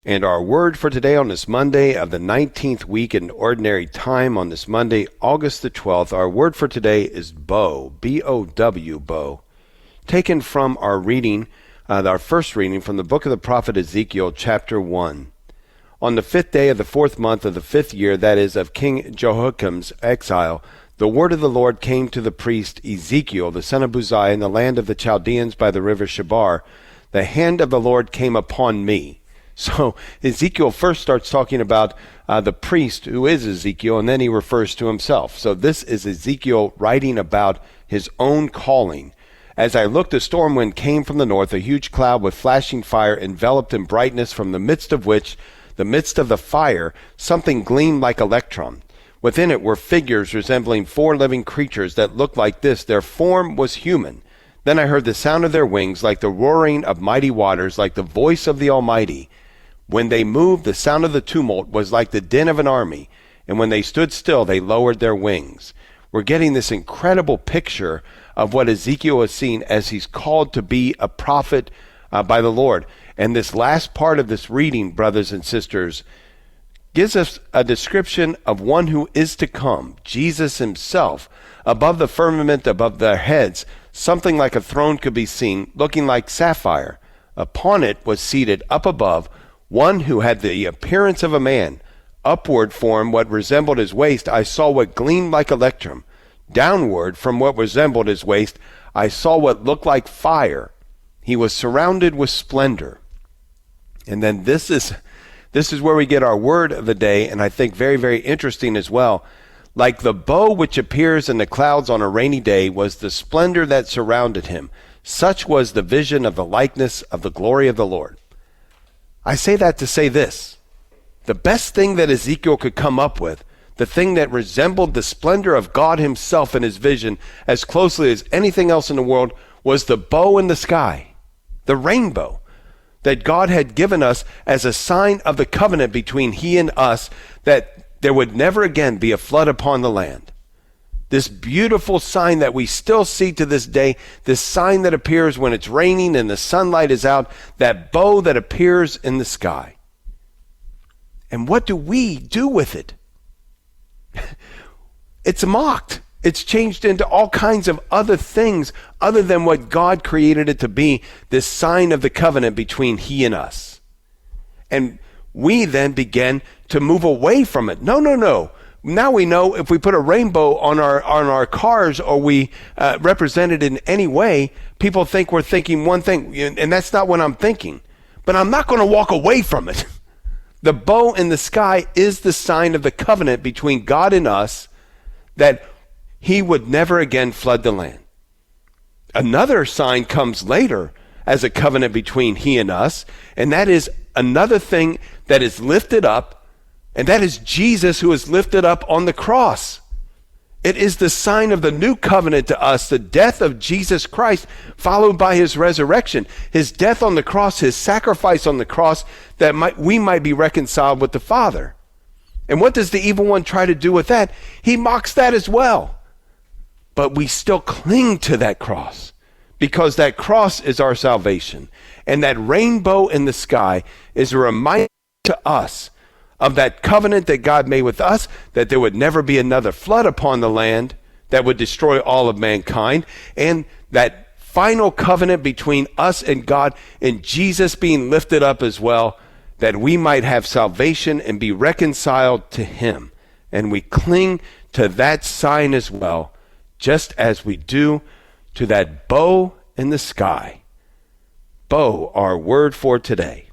And our word for today on this Monday of the 19th week in Ordinary Time on this Monday, August the 12th, our word for today is bow, B-O-W, bow, taken from our reading, our first reading from the book of the prophet Ezekiel, chapter 1. On the 5th day of the 4th month of the 5th year, that is, of King Jehoiakim's exile, the word of the Lord came to the priest Ezekiel, the son of Buzi, in the land of the Chaldeans by the river Shebar. The hand of the Lord came upon me. So Ezekiel first starts talking about the priest who is Ezekiel, and then he refers to himself. So this is Ezekiel writing about his own calling. As I looked, a storm wind came from the north, a huge cloud with flashing fire enveloped in brightness, from the midst of which, the midst of the fire, something gleamed like electron. Within it were figures resembling 4 living creatures that looked like this. Their form was human. Then I heard the sound of their wings, like the roaring of mighty waters, like the voice of the Almighty. When they moved, the sound of the tumult was like the din of an army, and when they stood still, they lowered their wings. We're getting this incredible picture of what Ezekiel has seen as he's called to be a prophet by the Lord. And this last part of this reading, brothers and sisters, gives us a description of one who is to come, Jesus himself. Above the firmament, above their heads, something like a throne could be seen, looking like sapphire. Upon it was seated up above one who had the appearance of a man. Upward from what resembled his waist, I saw what gleamed like electrum. Downward from what resembled his waist, I saw what looked like fire. He was surrounded with splendor. And then this is where we get our word of the day, and I think very, very interesting as well. Like the bow which appears in the clouds on a rainy day was the splendor that surrounded him. Such was the vision of the likeness of the glory of the Lord. I say that to say this. The best thing that Ezekiel could come up with, the thing that resembled the splendor of God himself in his vision as closely as anything else in the world, was the bow in the sky, the rainbow that God had given us as a sign of the covenant between he and us, that there would never again be a flood upon the land. This beautiful sign that we still see to this day, this sign that appears when it's raining and the sunlight is out, that bow that appears in the sky. And what do we do with it? It's mocked. It's changed into all kinds of other things other than what God created it to be, this sign of the covenant between he and us. And we then begin to move away from it. No. Now we know if we put a rainbow on our cars, or we represent it in any way, people think we're thinking one thing, and that's not what I'm thinking. But I'm not going to walk away from it. The bow in the sky is the sign of the covenant between God and us, that he would never again flood the land. Another sign comes later as a covenant between he and us, and that is another thing that is lifted up, and that is Jesus, who is lifted up on the cross. It is the sign of the new covenant to us, the death of Jesus Christ, followed by his resurrection, his death on the cross, his sacrifice on the cross, that we might be reconciled with the Father. And what does the evil one try to do with that? He mocks that as well. But we still cling to that cross, because that cross is our salvation. And that rainbow in the sky is a reminder to us of that covenant that God made with us, that there would never be another flood upon the land that would destroy all of mankind, and that final covenant between us and God, and Jesus being lifted up as well, that we might have salvation and be reconciled to him. And we cling to that sign as well, just as we do to that bow in the sky. Bow, our word for today.